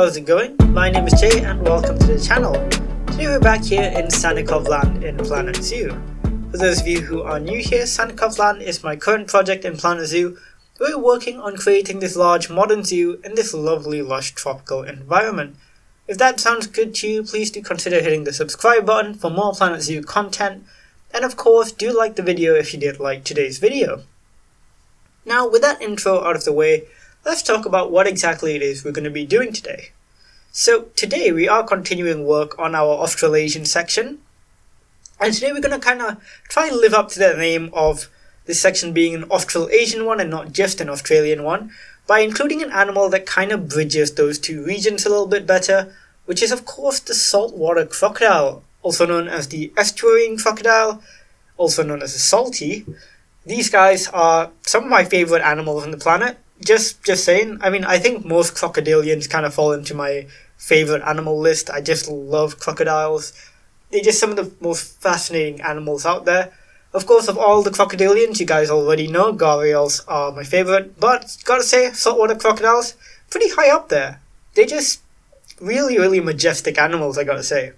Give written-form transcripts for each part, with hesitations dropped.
how's it going? My name is Jay and welcome to the channel. Today we're back here in Sannikovland in Planet Zoo. For those of you who are new here, Sannikovland is my current project in Planet Zoo. We're working on creating this large modern zoo in this lovely lush tropical environment. If that sounds good to you, please do consider hitting the subscribe button for more Planet Zoo content. And of course, do like the video if you did like today's video. Now, with that intro out of the way, let's talk about what exactly it is we're going to be doing today. So today we are continuing work on our Australasian section. And today we're going to kind of try and live up to the name of this section being an Australasian one and not just an Australian one, by including an animal that kind of bridges those two regions a little bit better, which is of course the saltwater crocodile, also known as the estuarine crocodile, also known as the salty. These guys are some of my favorite animals on the planet. Just saying. I mean, I think most crocodilians kind of fall into my favorite animal list. I just love crocodiles. They're just some of the most fascinating animals out there. Of course, of all the crocodilians, you guys already know gharials are my favorite. But gotta say, saltwater crocodiles, pretty high up there. They're just really majestic animals, I gotta say.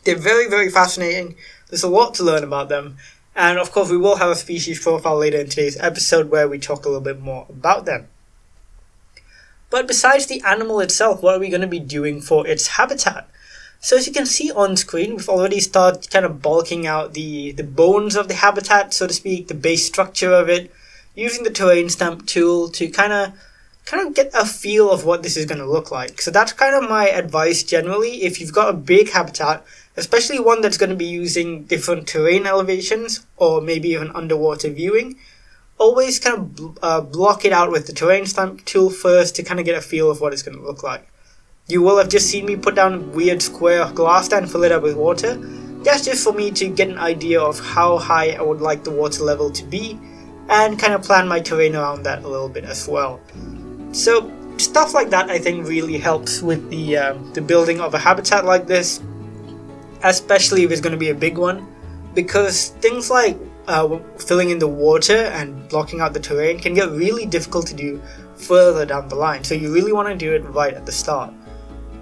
They're very fascinating. There's a lot to learn about them. And of course, we will have a species profile later in today's episode where we talk a little bit more about them. But besides the animal itself, what are we going to be doing for its habitat? So as you can see on screen, we've already started kind of bulking out the bones of the habitat, so to speak, the base structure of it, using the terrain stamp tool to kind of get a feel of what this is going to look like. So that's kind of my advice generally. If you've got a big habitat, especially one that's going to be using different terrain elevations or maybe even underwater viewing, always kind of block it out with the terrain stamp tool first to kind of get a feel of what it's going to look like. You will have just seen me put down a weird square glass stand and fill it up with water. That's just for me to get an idea of how high I would like the water level to be and kind of plan my terrain around that a little bit as well. So stuff like that I think really helps with the building of a habitat like this, especially if it's going to be a big one, because things like filling in the water and blocking out the terrain can get really difficult to do further down the line, so you really want to do it right at the start.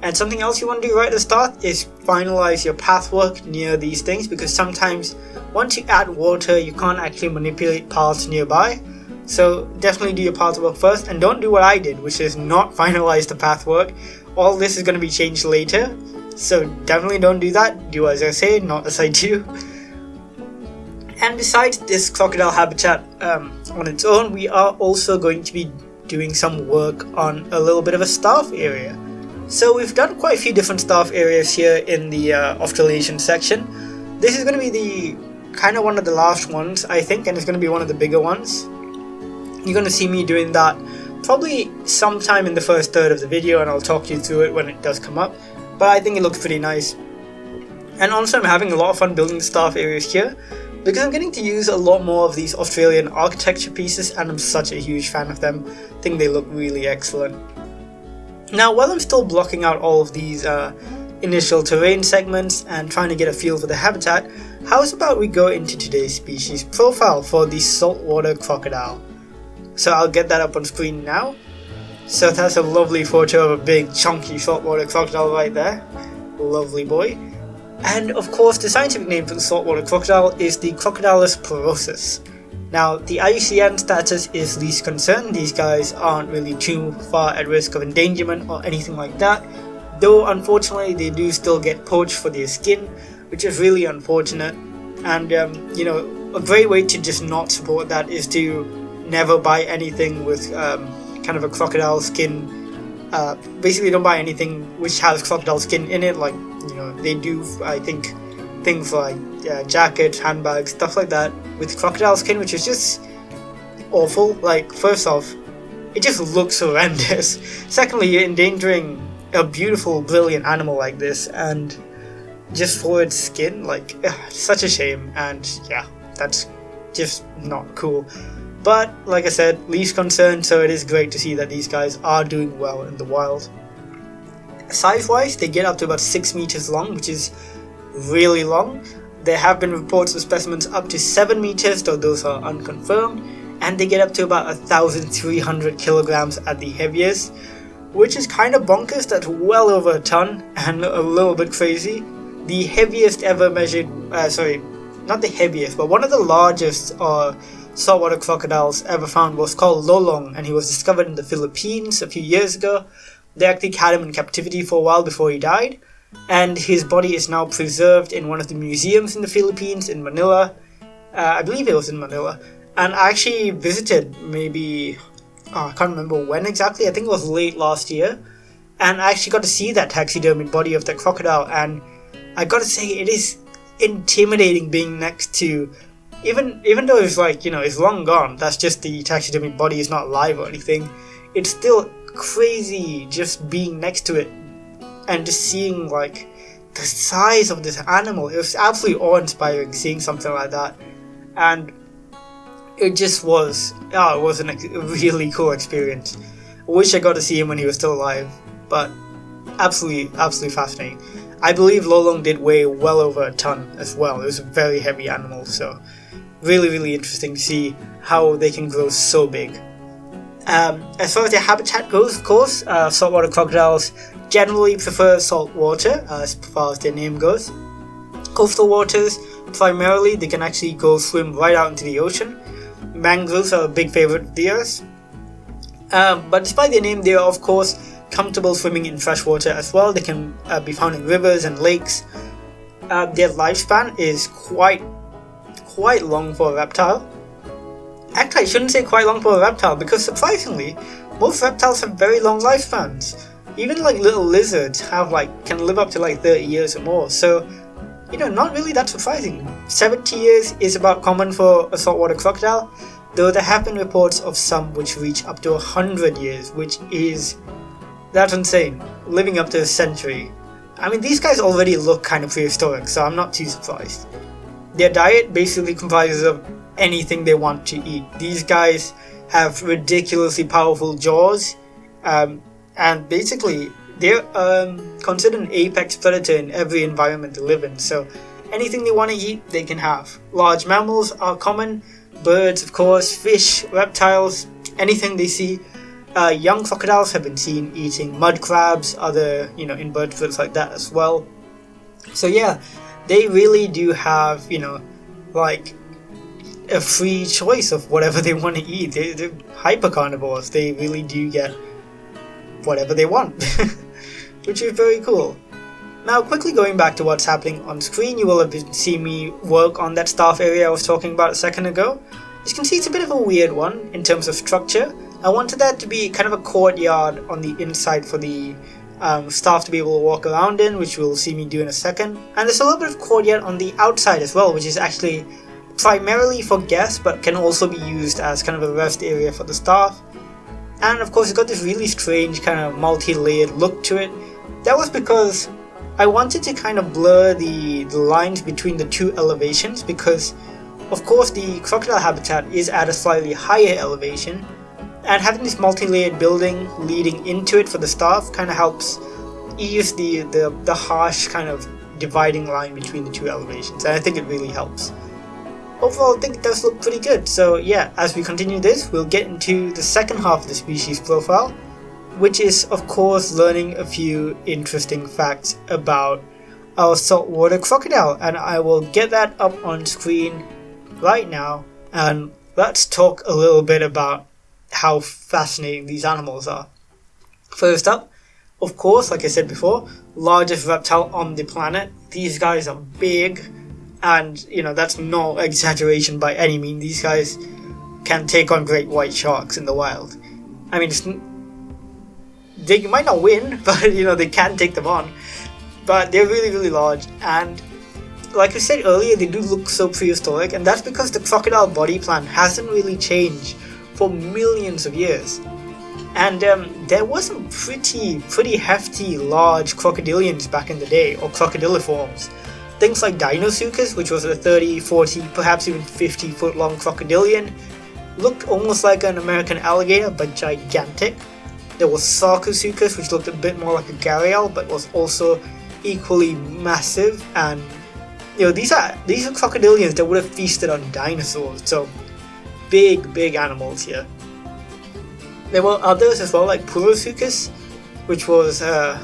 And something else you want to do right at the start is finalize your pathwork near these things, because sometimes once you add water you can't actually manipulate paths nearby. So definitely do your pathwork first, and don't do what I did, which is not finalize the pathwork. All this is going to be changed later, so definitely don't do that. Do as I say, not as I do. And besides this crocodile habitat on its own, we are also going to be doing some work on a little bit of a staff area. So we've done quite a few different staff areas here in the Australasian section. This is going to be the kind of one of the last ones, I think, and it's going to be one of the bigger ones. You're going to see me doing that probably sometime in the first third of the video, and I'll talk you through it when it does come up. But I think it looks pretty nice. And also I'm having a lot of fun building the staff areas here, because I'm getting to use a lot more of these Australian architecture pieces, and I'm such a huge fan of them. I think they look really excellent. Now, while I'm still blocking out all of these initial terrain segments and trying to get a feel for the habitat, how's about we go into today's species profile for the saltwater crocodile? So I'll get that up on screen now. So that's a lovely photo of a big chunky saltwater crocodile right there. Lovely boy. And of course the scientific name for the saltwater crocodile is the Crocodilus porosus. Now the IUCN status is least concern. These guys aren't really too far at risk of endangerment or anything like that, though unfortunately they do still get poached for their skin, which is really unfortunate. And a great way to just not support that is to never buy anything with kind of a crocodile skin. Basically don't buy anything which has crocodile skin in it, like they do, I think, things like jackets, handbags, stuff like that with crocodile skin, which is just awful. Like, first off, it just looks horrendous. Secondly, you're endangering a beautiful, brilliant animal like this, and just for its skin, like, such a shame. And yeah, that's just not cool. But like I said, least concern, so it is great to see that these guys are doing well in the wild. Size-wise, they get up to about 6 meters long, which is really long. There have been reports of specimens up to 7 meters, though those are unconfirmed, and they get up to about 1,300 kilograms at the heaviest. which is kind of bonkers. That's well over a ton and a little bit crazy. The heaviest ever measured, not the heaviest, but one of the largest saltwater crocodiles ever found was called Lolong, and he was discovered in the Philippines a few years ago. They actually had him in captivity for a while before he died, and his body is now preserved in one of the museums in the Philippines in Manila. I believe it was in Manila. And I actually visited I can't remember when exactly, I think it was late last year, and I actually got to see that taxidermied body of the crocodile, and I gotta say, it is intimidating being next to, even though it's it's long gone, that's just the taxidermied body, is not alive or anything, it's still crazy just being next to it and just seeing the size of this animal. It was absolutely awe-inspiring seeing something like that, and it just was, it was a really cool experience. I wish I got to see him when he was still alive, but absolutely fascinating. I believe Lolong did weigh well over a ton as well. It was a very heavy animal, so really interesting to see how they can grow so big. As far as their habitat goes, of course, saltwater crocodiles generally prefer salt water, as far as their name goes. Coastal waters, primarily, they can actually go swim right out into the ocean. Mangroves are a big favorite of theirs. But despite their name, they are of course comfortable swimming in fresh water as well. They can be found in rivers and lakes. Their lifespan is quite long for a reptile. Actually, I shouldn't say quite long for a reptile, because surprisingly, most reptiles have very long lifespans. Even little lizards can live up to 30 years or more. So, not really that surprising. 70 years is about common for a saltwater crocodile, though there have been reports of some which reach up to 100 years, that's insane. Living up to a century. I mean, these guys already look kind of prehistoric, so I'm not too surprised. Their diet basically comprises of anything they want to eat. These guys have ridiculously powerful jaws, and basically they're considered an apex predator in every environment they live in, so anything they want to eat, they can have. Large mammals are common, birds of course, fish, reptiles, anything they see. Young crocodiles have been seen eating mud crabs, other invertebrates like that as well. So yeah, they really do have a free choice of whatever they want to eat. They're hyper carnivores. They really do get whatever they want, which is very cool. Now, quickly going back to what's happening on screen, you will have seen me work on that staff area I was talking about a second ago. As you can see, it's a bit of a weird one in terms of structure. I wanted that to be kind of a courtyard on the inside for the staff to be able to walk around in, which we'll see me do in a second. And there's a little bit of courtyard on the outside as well, which is actually primarily for guests, but can also be used as kind of a rest area for the staff. And of course, it's got this really strange kind of multi-layered look to it. That was because I wanted to kind of blur the lines between the two elevations, because of course the crocodile habitat is at a slightly higher elevation, and having this multi-layered building leading into it for the staff kind of helps ease the harsh kind of dividing line between the two elevations, and I think it really helps. Overall, I think it does look pretty good. So yeah, as we continue this, we'll get into the second half of the species profile, which is of course learning a few interesting facts about our saltwater crocodile, and I will get that up on screen right now, and let's talk a little bit about how fascinating these animals are. First up, of course, like I said before, largest reptile on the planet. These guys are big, and that's no exaggeration by any means. These guys can take on great white sharks in the wild. I mean, they might not win, but they can take them on. But they're really large, and like I said earlier, they do look so prehistoric, and that's because the crocodile body plan hasn't really changed for millions of years. And there was some pretty hefty large crocodilians back in the day, or crocodiliforms. Things like Deinosuchus, which was a 30, 40, perhaps even 50 foot long crocodilian, looked almost like an American alligator but gigantic. There was Sarcosuchus, which looked a bit more like a gharial but was also equally massive, and these are crocodilians that would have feasted on dinosaurs, so big animals here. There were others as well, like Purosuchus, which was a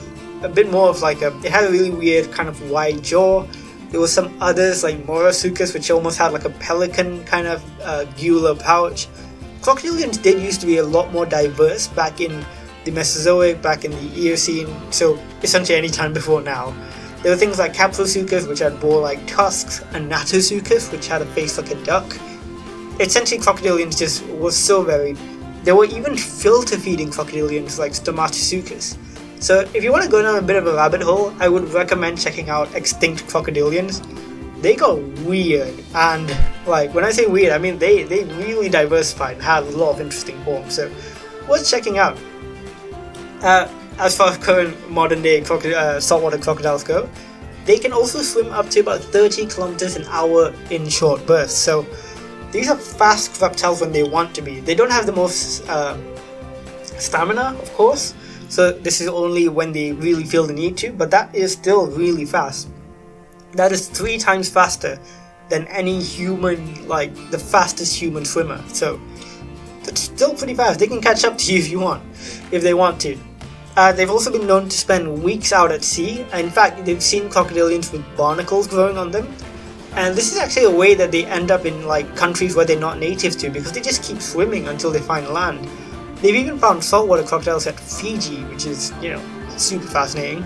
bit more of like it had a really weird kind of wide jaw. There was some others like Morasuchus, which almost had like a pelican kind of gular pouch. Crocodilians did used to be a lot more diverse back in the Mesozoic, back in the Eocene, so essentially any time before now. There were things like Caprosuchus, which had boar-like tusks, and Natosuchus, which had a face like a duck. Essentially, crocodilians just was so varied. There were even filter-feeding crocodilians like Stomatosuchus. So if you want to go down a bit of a rabbit hole, I would recommend checking out extinct crocodilians. They got weird, and like when I say weird, I mean they really diversified and had a lot of interesting forms, so worth checking out. As far as current modern day saltwater crocodiles go, they can also swim up to about 30 kilometers an hour in short bursts, so these are fast reptiles when they want to be. They don't have the most stamina, of course, so this is only when they really feel the need to, but that is still really fast. That is 3 times faster than any human, like the fastest human swimmer. So that's still pretty fast. They can catch up to you if they want to. They've also been known to spend weeks out at sea. In fact, they've seen crocodilians with barnacles growing on them. And this is actually a way that they end up in like countries where they're not native to, because they just keep swimming until they find land. They've even found saltwater crocodiles at Fiji, which is, super fascinating.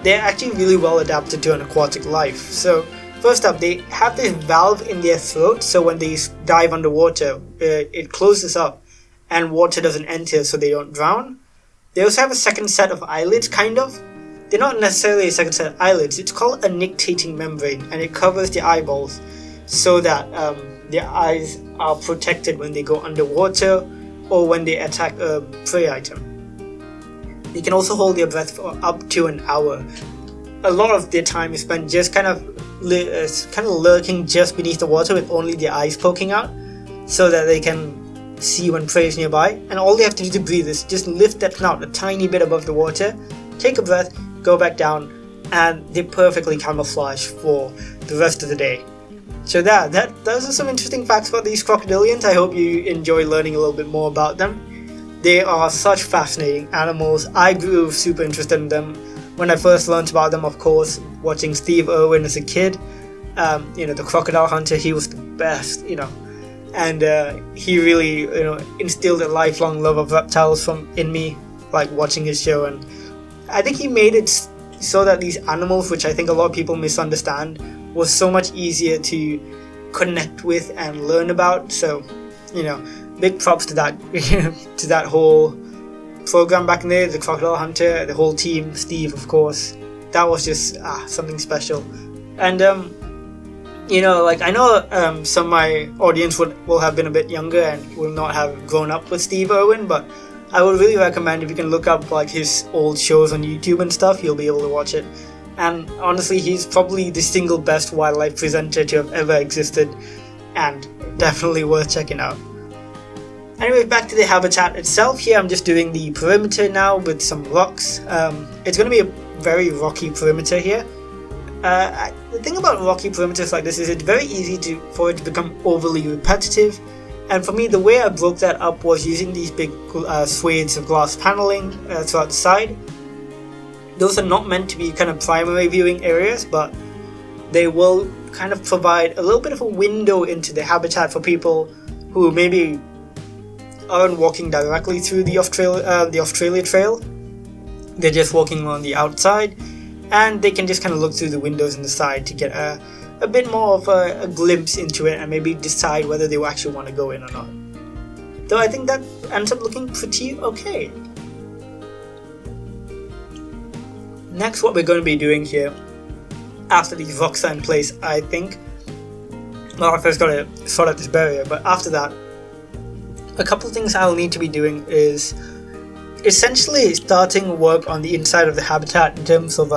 They're actually really well adapted to an aquatic life. So first up, they have this valve in their throat, so when they dive underwater, it closes up and water doesn't enter so they don't drown. They also have a second set of eyelids, kind of. They're not necessarily a second set of eyelids, it's called a nictating membrane, and it covers the eyeballs so that their eyes are protected when they go underwater or when they attack a prey item. They can also hold their breath for up to an hour. A lot of their time is spent just kind of lurking just beneath the water with only their eyes poking out, so that they can see when prey is nearby. And all they have to do to breathe is just lift that snout a tiny bit above the water, take a breath, go back down, and they're perfectly camouflaged for the rest of the day. So those are some interesting facts about these crocodilians. I hope you enjoy learning a little bit more about them. They are such fascinating animals. I grew super interested in them when I first learned about them, of course, watching Steve Irwin as a kid. The crocodile hunter, he was the best, and he really, instilled a lifelong love of reptiles in me, like watching his show. And I think he made it so that these animals, which I think a lot of people misunderstand, was so much easier to connect with and learn about. So, big props to that to that whole program back in the day, the Crocodile Hunter, the whole team, Steve, of course. That was just something special. And I know some of my audience will have been a bit younger and will not have grown up with Steve Irwin, but I would really recommend if you can look up like his old shows on YouTube and stuff, you'll be able to watch it. And honestly, he's probably the single best wildlife presenter to have ever existed, and definitely worth checking out. Anyway, back to the habitat itself. Here I'm just doing the perimeter now with some rocks. It's going to be a very rocky perimeter here. The thing about rocky perimeters like this is it's very easy for it to become overly repetitive. And for me, the way I broke that up was using these big swathes of glass paneling throughout the side. Those are not meant to be kind of primary viewing areas, but they will kind of provide a little bit of a window into the habitat for people who maybe aren't walking directly through the Australia Trail. They're just walking on the outside, and they can just kind of look through the windows in the side to get a bit more of a glimpse into it and maybe decide whether they actually want to go in or not. Though I think that ends up looking pretty okay. Next, what we're going to be doing here, after these rocks are in place, I think, well, I first got to sort out this barrier, but after that, a couple of things I'll need to be doing is essentially starting work on the inside of the habitat in terms of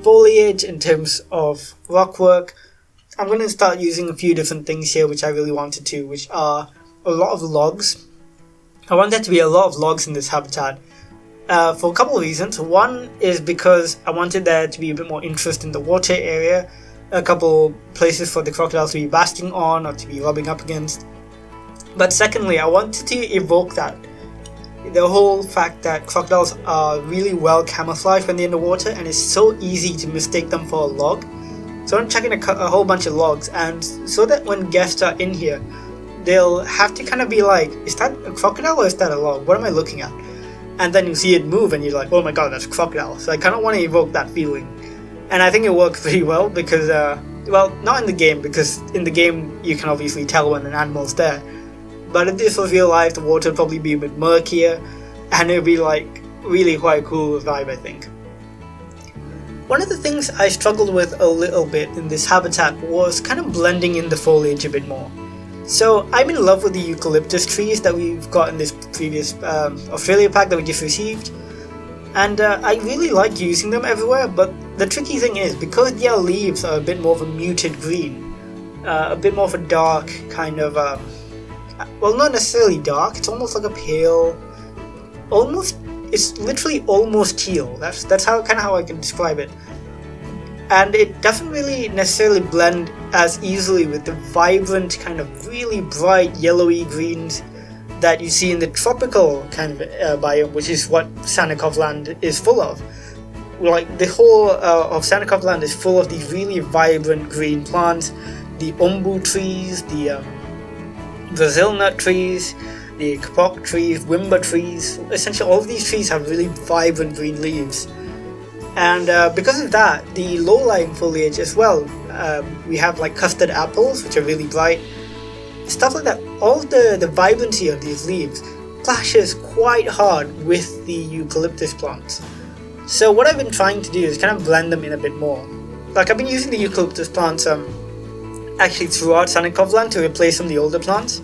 foliage, in terms of rock work. I'm going to start using a few different things here which I really wanted to, which are a lot of logs. I want there to be a lot of logs in this habitat for a couple of reasons. One is because I wanted there to be a bit more interest in the water area, a couple places for the crocodiles to be basking on or to be rubbing up against. But secondly, I wanted to evoke that the whole fact that crocodiles are really well camouflaged when they're in the water, and it's so easy to mistake them for a log. So I'm checking a whole bunch of logs, and so that when guests are in here, they'll have to kind of be like, is that a crocodile or is that a log? What am I looking at? And then you see it move and you're like, oh my god, that's a crocodile. So I kind of want to evoke that feeling. And I think it works pretty well because, well, not in the game, because in the game you can obviously tell when an animal's there. But if this was real life, the water would probably be a bit murkier, and it would be like really quite a cool vibe, I think. One of the things I struggled with a little bit in this habitat was kind of blending in the foliage a bit more. So I'm in love with the eucalyptus trees that we've got in this previous Australia pack that we just received. And I really like using them everywhere, but the tricky thing is, because their leaves are a bit more of a muted green, a bit more of a dark kind of, well, not necessarily dark, it's almost like a pale, it's literally almost teal. That's how I can describe it. And it doesn't really necessarily blend as easily with the vibrant kind of really bright yellowy greens that you see in the tropical kind of biome, which is what Sannikovland is full of. Like the whole of Sannikovland is full of these really vibrant green plants, the umbu trees, the Brazil nut trees, the kapok trees, wimba trees. Essentially all of these trees have really vibrant green leaves. And because of that, the low-lying foliage as well, we have like custard apples, which are really bright, stuff like that. All the vibrancy of these leaves clashes quite hard with the eucalyptus plants. So what I've been trying to do is kind of blend them in a bit more. Like I've been using the eucalyptus plants actually throughout Sannikovland to replace some of the older plants.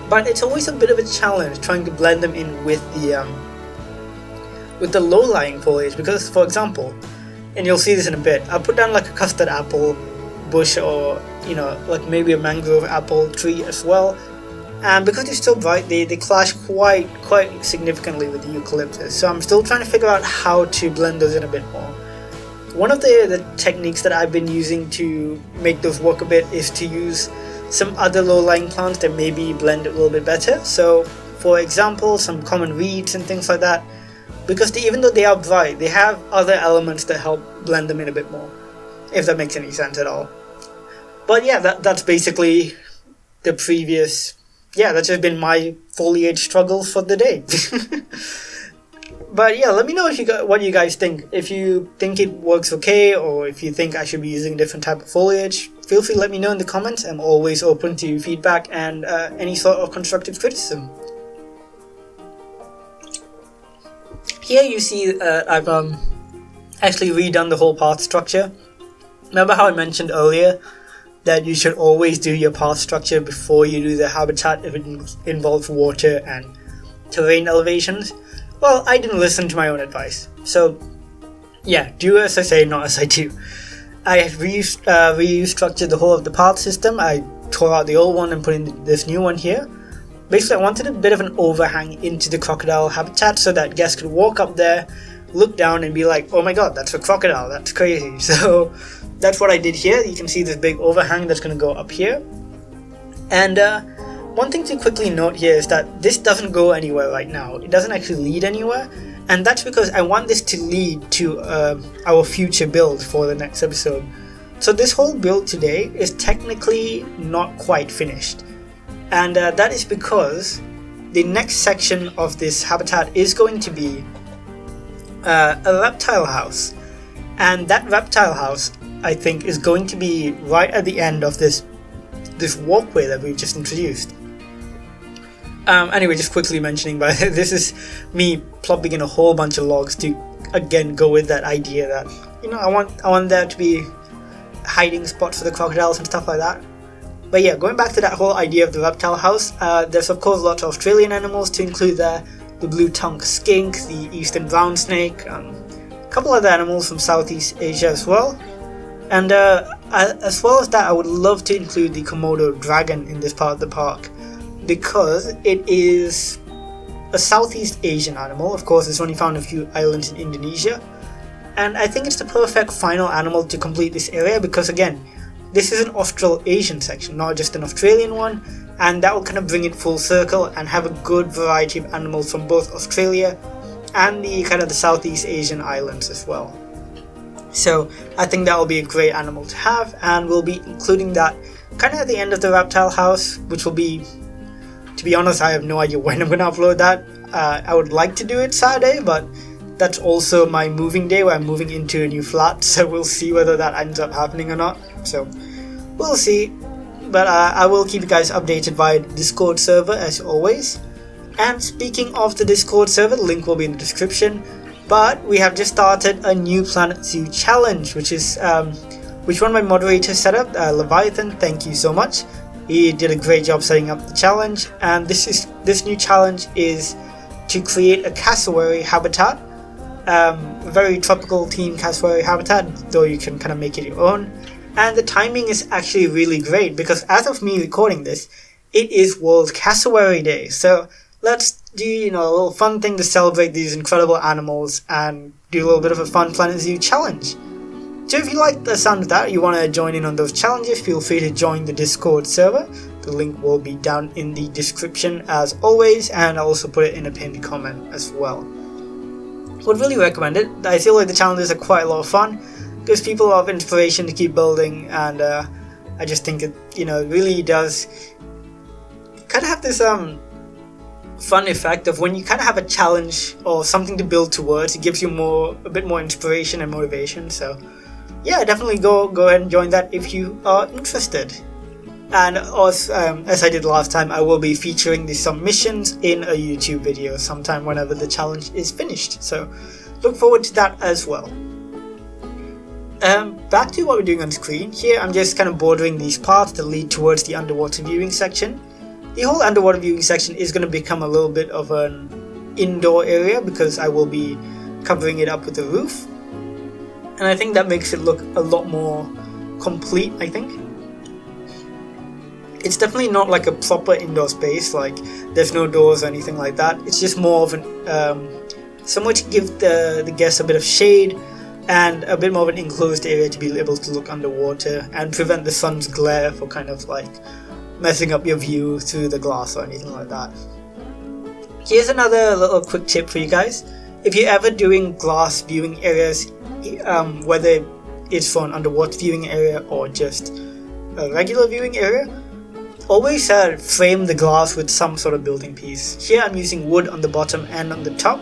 But it's always a bit of a challenge trying to blend them in with the low-lying foliage, because, for example, and you'll see this in a bit, I'll put down like a custard apple bush, or like maybe a mangrove apple tree as well, and because they're so bright, they clash quite significantly with the eucalyptus. So I'm still trying to figure out how to blend those in a bit more. One of the techniques that I've been using to make those work a bit is to use some other low-lying plants that maybe blend it a little bit better. So, for example, some common reeds and things like that, because even though they are bright, they have other elements that help blend them in a bit more, if that makes any sense at all. But yeah, that's basically the previous, that's just been my foliage struggle for the day. But yeah, let me know what you guys think. If you think it works okay, or if you think I should be using a different type of foliage, feel free to let me know in the comments. I'm always open to feedback and any sort of constructive criticism. Here you see I've actually redone the whole path structure. Remember how I mentioned earlier that you should always do your path structure before you do the habitat if it involves water and terrain elevations? Well, I didn't listen to my own advice. So yeah, do as I say, not as I do. I restructured the whole of the path system. I tore out the old one and put in this new one here. Basically, I wanted a bit of an overhang into the crocodile habitat so that guests could walk up there, look down and be like, oh my god, that's a crocodile, that's crazy. So that's what I did here. You can see this big overhang that's going to go up here. And one thing to quickly note here is that this doesn't go anywhere right now. It doesn't actually lead anywhere. And that's because I want this to lead to our future build for the next episode. So this whole build today is technically not quite finished. And that is because the next section of this habitat is going to be a reptile house. And that reptile house, I think, is going to be right at the end of this walkway that we've just introduced. Anyway, just quickly mentioning, but this is me plopping in a whole bunch of logs to again go with that idea that I want there to be hiding spots for the crocodiles and stuff like that. But yeah, going back to that whole idea of the reptile house, there's of course lots of Australian animals to include there: the blue-tongued skink, the eastern brown snake, a couple other animals from Southeast Asia as well. And as well as that, I would love to include the Komodo dragon in this part of the park, because it is a Southeast Asian animal. Of course, it's only found in a few islands in Indonesia, and I think it's the perfect final animal to complete this area, because again, this is an Australasian section, not just an Australian one, and that will kind of bring it full circle and have a good variety of animals from both Australia and the kind of the Southeast Asian islands as well. So I think that will be a great animal to have, and we'll be including that kind of at the end of the reptile house, which will be, to be honest, I have no idea when I'm going to upload that. I would like to do it Saturday, but that's also my moving day where I'm moving into a new flat, so we'll see whether that ends up happening or not. So we'll see, but I will keep you guys updated via the Discord server as always. And speaking of the Discord server, the link will be in the description. But we have just started a new Planet Zoo challenge, which one of my moderators set up, Leviathan. Thank you so much. He did a great job setting up the challenge, and this new challenge is to create a cassowary habitat, a very tropical themed cassowary habitat, though you can kind of make it your own. And the timing is actually really great because as of me recording this, it is World Cassowary Day. So let's do, a little fun thing to celebrate these incredible animals and do a little bit of a fun Planet Zoo challenge. So if you like the sound of that, you want to join in on those challenges, feel free to join the Discord server. The link will be down in the description as always, and I'll also put it in a pinned comment as well. Would really recommend it. I feel like the challenges are quite a lot of fun, gives people a lot of inspiration to keep building, and I just think it, really does kind of have this fun effect of when you kind of have a challenge or something to build towards, it gives you a bit more inspiration and motivation. So yeah, definitely go ahead and join that if you are interested. And also, as I did last time, I will be featuring the submissions in a YouTube video sometime whenever the challenge is finished, so look forward to that as well. Back to what we're doing on screen. Here I'm just kind of bordering these paths that lead towards the underwater viewing section. The whole underwater viewing section is going to become a little bit of an indoor area because I will be covering it up with a roof, and I think that makes it look a lot more complete. I think it's definitely not like a proper indoor space, like there's no doors or anything like that. It's just more of an somewhere to give the guests a bit of shade and a bit more of an enclosed area to be able to look underwater and prevent the sun's glare for kind of like messing up your view through the glass or anything like that. Here's another little quick tip for you guys. If you're ever doing glass viewing areas, whether it's for an underwater viewing area or just a regular viewing area, always frame the glass with some sort of building piece. Here I'm using wood on the bottom and on the top,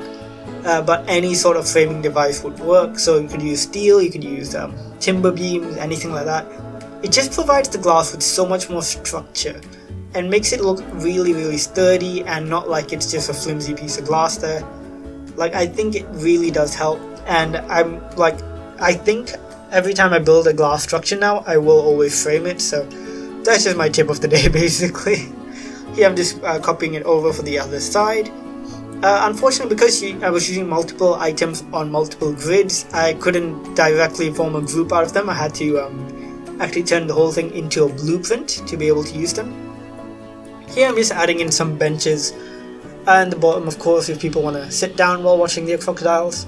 but any sort of framing device would work. So you could use steel, you could use timber beams, anything like that. It just provides the glass with so much more structure and makes it look really, really sturdy and not like it's just a flimsy piece of glass there. Like, I think it really does help, and I think every time I build a glass structure now, I will always frame it, so that's just my tip of the day basically. Here I'm just copying it over for the other side. Unfortunately, because I was using multiple items on multiple grids, I couldn't directly form a group out of them. I had to actually turn the whole thing into a blueprint to be able to use them. Here I'm just adding in some benches and the bottom, of course, if people want to sit down while watching the crocodiles.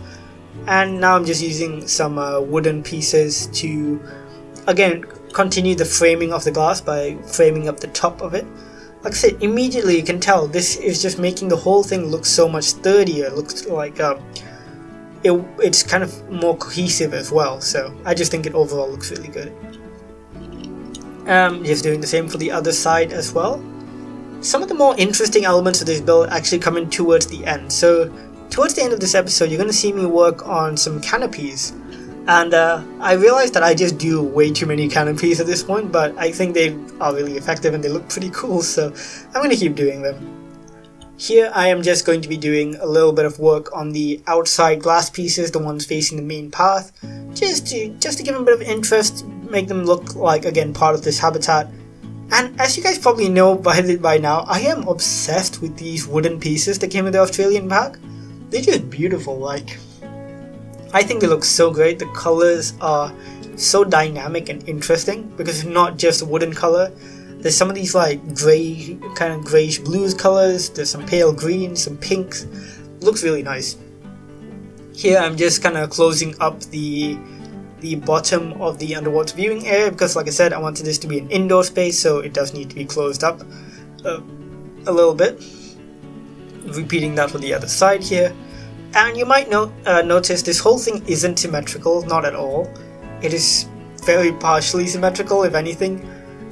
And now I'm just using some wooden pieces to, again, continue the framing of the glass by framing up the top of it. Like I said, immediately you can tell this is just making the whole thing look so much sturdier. It looks like it's kind of more cohesive as well, so I just think it overall looks really good. Just doing the same for the other side as well. Some of the more interesting elements of this build actually come in towards the end. So towards the end of this episode, you're going to see me work on some canopies. And I realized that I just do way too many canopies at this point, but I think they are really effective and they look pretty cool, so I'm going to keep doing them. Here I am just going to be doing a little bit of work on the outside glass pieces, the ones facing the main path, just to give them a bit of interest, make them look like, again, part of this habitat. And as you guys probably know by now, I am obsessed with these wooden pieces that came with the Australian pack. They're just beautiful, like, I think they look so great. The colors are so dynamic and interesting because it's not just a wooden color. There's some of these like grey, kind of greyish blues colors, there's some pale greens, some pinks. Looks really nice. Here I'm just kind of closing up the bottom of the underwater viewing area because, like I said, I wanted this to be an indoor space, so it does need to be closed up. a little bit. Repeating that for the other side here. And you might notice this whole thing isn't symmetrical, not at all. It is very partially symmetrical, if anything.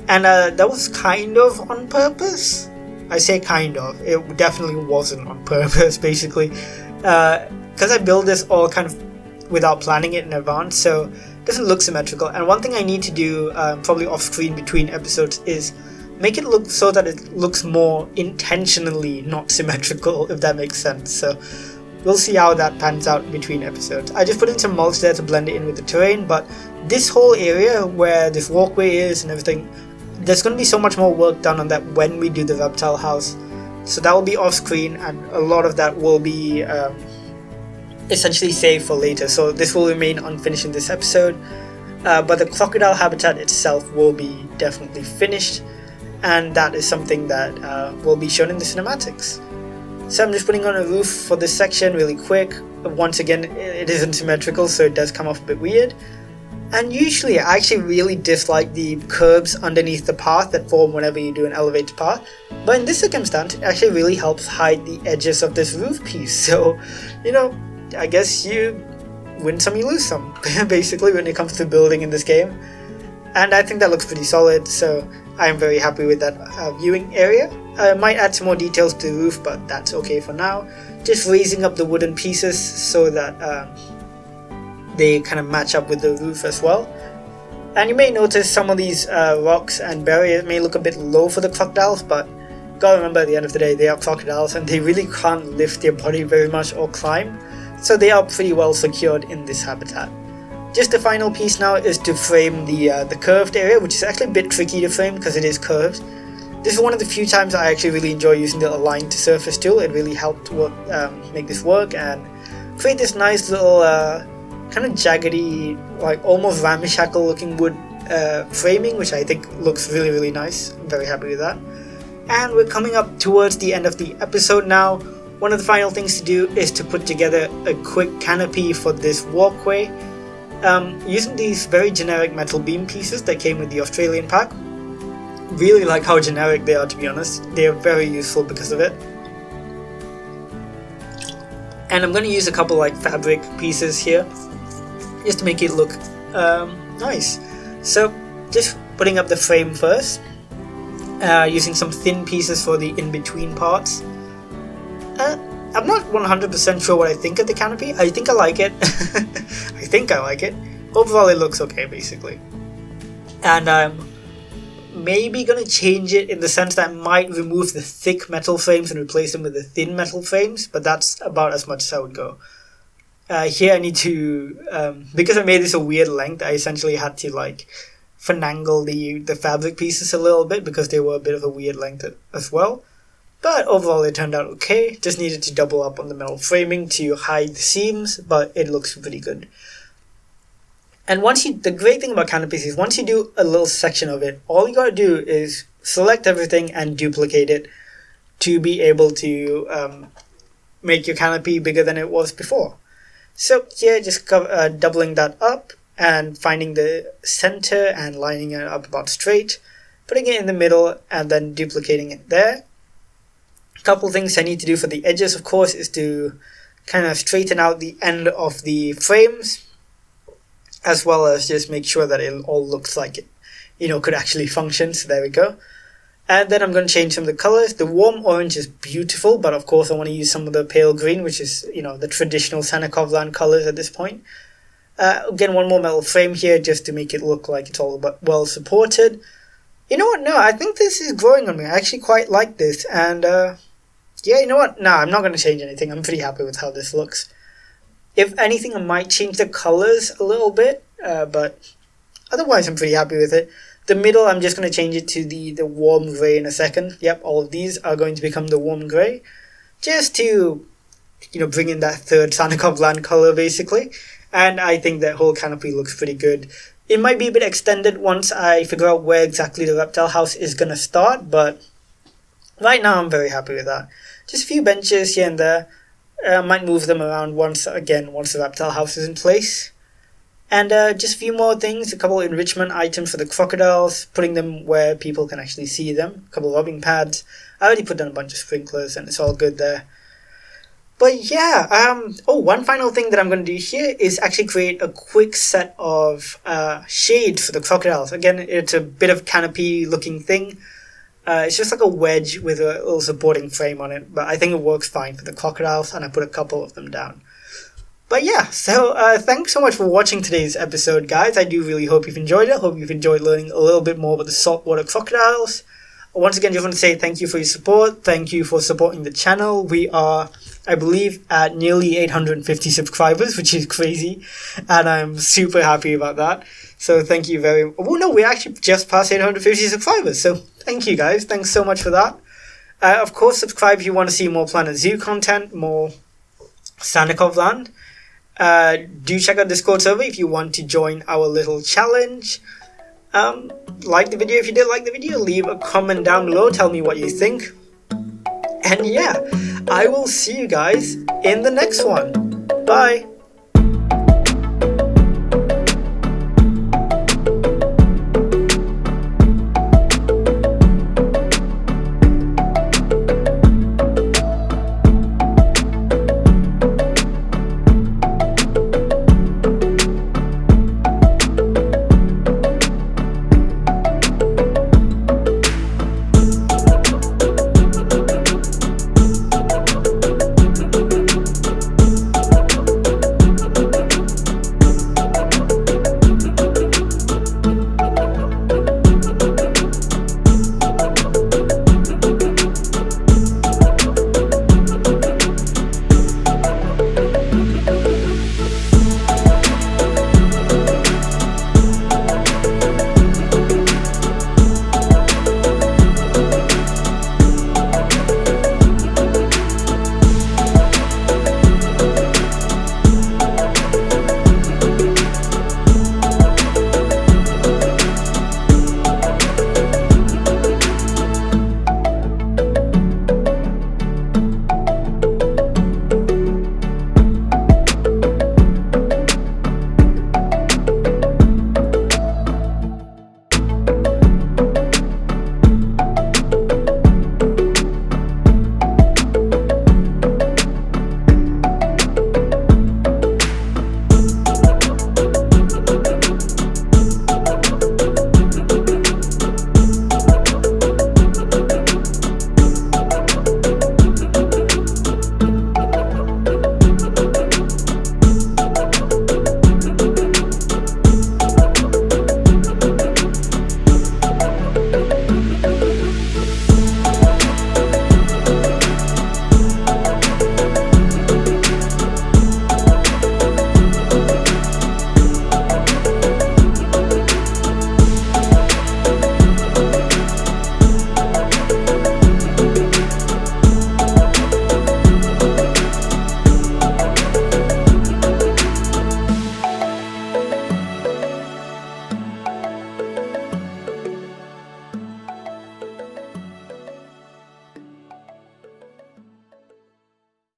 And that was kind of on purpose. I say kind of. It definitely wasn't on purpose, basically. Because I built this all kind of without planning it in advance, so it doesn't look symmetrical. And one thing I need to do, probably off screen between episodes, is make it look so that it looks more intentionally not symmetrical, if that makes sense. So we'll see how that pans out between episodes. I just put in some mulch there to blend it in with the terrain, but this whole area where this walkway is and everything, there's going to be so much more work done on that when we do the reptile house. So that will be off screen, and a lot of that will be essentially saved for later. So this will remain unfinished in this episode, but the crocodile habitat itself will be definitely finished, and that is something that will be shown in the cinematics. So I'm just putting on a roof for this section really quick. Once again, it isn't symmetrical, so it does come off a bit weird. And usually I actually really dislike the curbs underneath the path that form whenever you do an elevated path, but in this circumstance it actually really helps hide the edges of this roof piece. So, you know, I guess you win some, you lose some, basically, when it comes to building in this game. And I think that looks pretty solid, so I'm very happy with that viewing area. I might add some more details to the roof, but that's okay for now. Just raising up the wooden pieces so that they kind of match up with the roof as well. And you may notice some of these rocks and barriers may look a bit low for the crocodiles, but gotta remember at the end of the day they are crocodiles and they really can't lift their body very much or climb, so they are pretty well secured in this habitat. Just the final piece now is to frame the curved area, which is actually a bit tricky to frame because it is curved. This is one of the few times I actually really enjoy using the align to surface tool. It really helped make this work and create this nice little kind of jaggedy, like almost ramshackle looking wood framing, which I think looks really, really nice. I'm very happy with that. And we're coming up towards the end of the episode now. One of the final things to do is to put together a quick canopy for this walkway. Using these very generic metal beam pieces that came with the Australian pack. Really like how generic they are, to be honest. They are very useful because of it. And I'm going to use a couple like fabric pieces here just to make it look nice. So just putting up the frame first, using some thin pieces for the in-between parts. I'm not 100% sure what I think of the canopy. I think I like it. I think I like it. Overall it looks okay, basically. And I'm maybe going to change it in the sense that I might remove the thick metal frames and replace them with the thin metal frames, but that's about as much as I would go. Here I need to, because I made this a weird length, I essentially had to like finagle the fabric pieces a little bit because they were a bit of a weird length as well. But overall it turned out okay. Just needed to double up on the metal framing to hide the seams, but it looks pretty good. And the great thing about canopies is once you do a little section of it, all you gotta do is select everything and duplicate it to be able to make your canopy bigger than it was before. So here, just doubling that up and finding the center and lining it up about straight, putting it in the middle and then duplicating it there. A couple things I need to do for the edges, of course, is to kind of straighten out the end of the frames, as well as just make sure that it all looks like it, could actually function. So there we go. And then I'm going to change some of the colors. The warm orange is beautiful, but of course I want to use some of the pale green, which is, the traditional Sannikovland colors at this point. Again, one more metal frame here just to make it look like it's all well supported. You know what? No, I think this is growing on me. I actually quite like this. And yeah, you know what? No, I'm not going to change anything. I'm pretty happy with how this looks. If anything, I might change the colors a little bit, but otherwise I'm pretty happy with it. The middle, I'm just going to change it to the warm grey in a second. Yep, all of these are going to become the warm grey. Just to, bring in that third Sannikovland colour, basically. And I think that whole canopy looks pretty good. It might be a bit extended once I figure out where exactly the reptile house is going to start, but right now I'm very happy with that. Just a few benches here and there. I might move them around once the reptile house is in place. And just a few more things, a couple of enrichment items for the crocodiles, putting them where people can actually see them, a couple of rubbing pads. I already put down a bunch of sprinklers and it's all good there. But yeah, one final thing that I'm going to do here is actually create a quick set of shade for the crocodiles. Again, it's a bit of canopy looking thing. It's just like a wedge with a little supporting frame on it, but I think it works fine for the crocodiles, and I put a couple of them down. But yeah, so thanks so much for watching today's episode, guys. I do really hope you've enjoyed it. Hope you've enjoyed learning a little bit more about the saltwater crocodiles. Once again, just want to say thank you for your support. Thank you for supporting the channel. We are, I believe, at nearly 850 subscribers, which is crazy, and I'm super happy about that. So thank you very much. Well, no, we're actually just past 850 subscribers, so thank you guys. Thanks so much for that. Of course, subscribe if you want to see more Planet Zoo content, more Sannikovland. Do check out Discord server if you want to join our little challenge. Like the video if you did like the video, leave a comment down below, tell me what you think. And yeah, I will see you guys in the next one. Bye!